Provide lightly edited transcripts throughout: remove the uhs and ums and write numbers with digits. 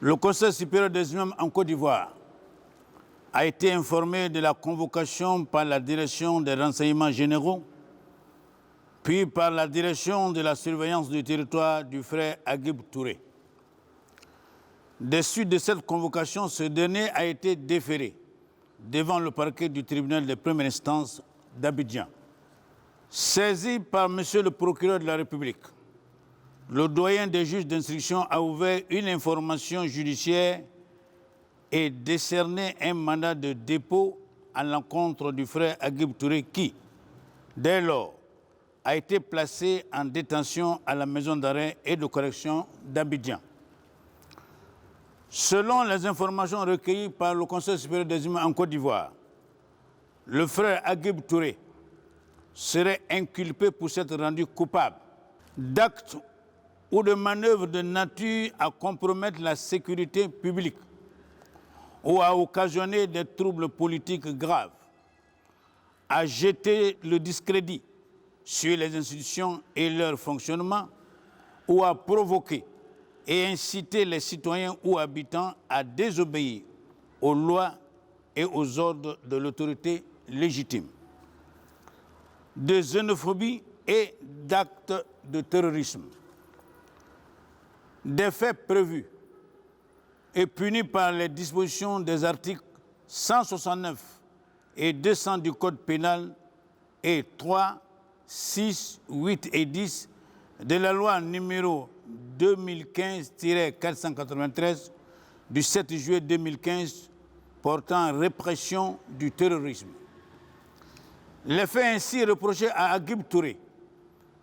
Le Conseil supérieur des imams en Côte d'Ivoire a été informé de la convocation par la direction des renseignements généraux, puis par la direction de la surveillance du territoire du frère Aguib Touré. Des suites de cette convocation, ce dernier a été déféré devant le parquet du tribunal de première instance d'Abidjan. Saisi par M. le procureur de la République, le doyen des juges d'instruction a ouvert une information judiciaire et décerné un mandat de dépôt à l'encontre du frère Aguib Touré qui, dès lors, a été placé en détention à la maison d'arrêt et de correction d'Abidjan. Selon les informations recueillies par le Conseil supérieur des imams en Côte d'Ivoire, le frère Aguib Touré serait inculpé pour s'être rendu coupable d'actes ou de manœuvres de nature à compromettre la sécurité publique ou à occasionner des troubles politiques graves, à jeter le discrédit sur les institutions et leur fonctionnement ou à provoquer et inciter les citoyens ou habitants à désobéir aux lois et aux ordres de l'autorité légitime, de xénophobie et d'actes de terrorisme. Des faits prévus et punis par les dispositions des articles 169 et 200 du Code pénal et 3, 6, 8 et 10 de la loi numéro 2015-493 du 7 juillet 2015 portant répression du terrorisme. Les faits ainsi reprochés à Aguib Touré,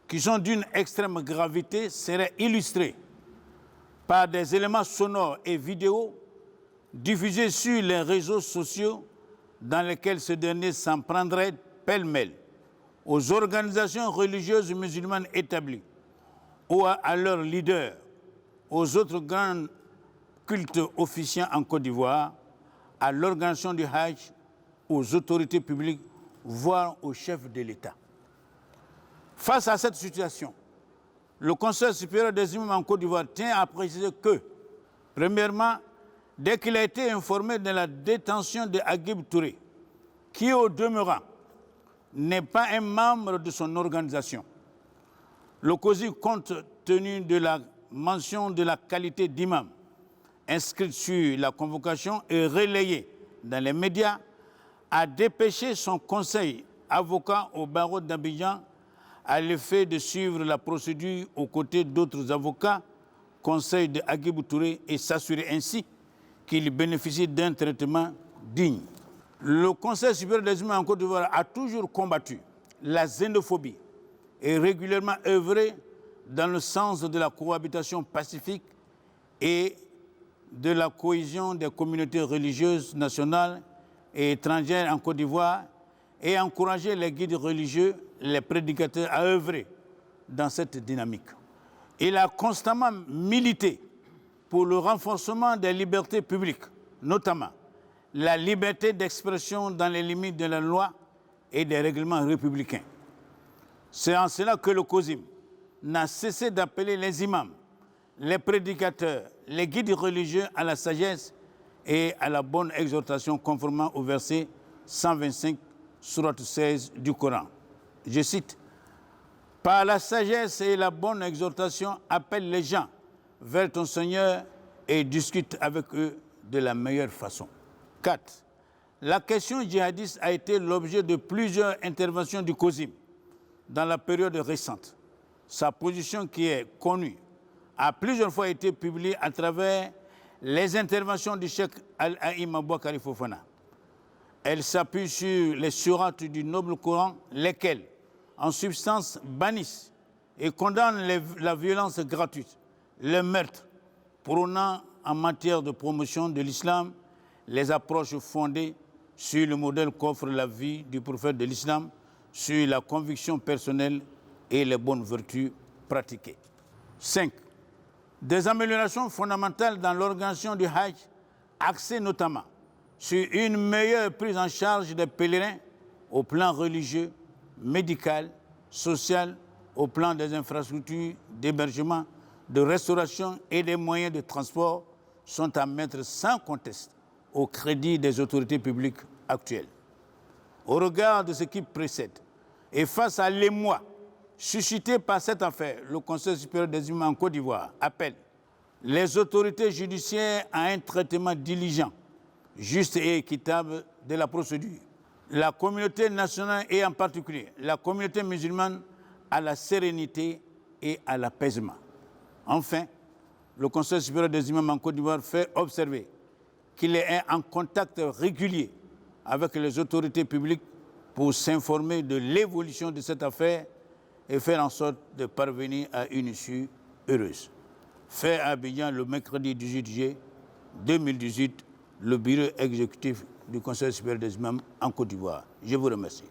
qui sont d'une extrême gravité, seraient illustrés par des éléments sonores et vidéo diffusés sur les réseaux sociaux dans lesquels ce dernier s'en prendrait pêle-mêle aux organisations religieuses musulmanes établies ou à leurs leaders, aux autres grands cultes officiants en Côte d'Ivoire, à l'organisation du Hajj, aux autorités publiques, voire au chef de l'État. Face à cette situation, le Conseil supérieur des imams en Côte d'Ivoire tient à préciser que, premièrement, dès qu'il a été informé de la détention de Aguib Touré, qui au demeurant n'est pas un membre de son organisation, le COSI, compte tenu de la mention de la qualité d'imam inscrite sur la convocation et relayée dans les médias, a dépêché son conseil avocat au barreau d'Abidjan à l'effet de suivre la procédure aux côtés d'autres avocats, conseil de Aguib Touré, et s'assurer ainsi qu'il bénéficie d'un traitement digne. Le Conseil supérieur des imams en Côte d'Ivoire a toujours combattu la xénophobie et régulièrement œuvré dans le sens de la cohabitation pacifique et de la cohésion des communautés religieuses nationales et étrangères en Côte d'Ivoire et encouragé les guides religieux, les prédicateurs à œuvrer dans cette dynamique. Il a constamment milité pour le renforcement des libertés publiques, notamment la liberté d'expression dans les limites de la loi et des règlements républicains. C'est en cela que le COSIM n'a cessé d'appeler les imams, les prédicateurs, les guides religieux à la sagesse et à la bonne exhortation conformément au verset 125, sourate 16 du Coran. Je cite, « Par la sagesse et la bonne exhortation, appelle les gens vers ton Seigneur et discute avec eux de la meilleure façon. » 4. La question djihadiste a été l'objet de plusieurs interventions du COSIM dans la période récente. Sa position, qui est connue, a plusieurs fois été publiée à travers les interventions du Cheikh Al-Haïm Aboubakari Fofana. Elle s'appuie sur les sourates du noble Coran, lesquelles, en substance, bannissent et condamnent la violence gratuite, le meurtre, prônant en matière de promotion de l'islam les approches fondées sur le modèle qu'offre la vie du prophète de l'islam, sur la conviction personnelle et les bonnes vertus pratiquées. 5. Des améliorations fondamentales dans l'organisation du Hajj, axées notamment sur une meilleure prise en charge des pèlerins au plan religieux, médical, social, au plan des infrastructures d'hébergement, de restauration et des moyens de transport, sont à mettre sans conteste au crédit des autorités publiques actuelles. Au regard de ce qui précède et face à l'émoi suscité par cette affaire, le Conseil supérieur des imams en Côte d'Ivoire appelle les autorités judiciaires à un traitement diligent, juste et équitable de la procédure. La communauté nationale et en particulier la communauté musulmane à la sérénité et à l'apaisement. Enfin, le Conseil supérieur des imams en Côte d'Ivoire fait observer qu'il est en contact régulier avec les autorités publiques pour s'informer de l'évolution de cette affaire et faire en sorte de parvenir à une issue heureuse. Fait à Abidjan le mercredi 18 juillet 2018, le bureau exécutif du Conseil supérieur des imams en Côte d'Ivoire. Je vous remercie.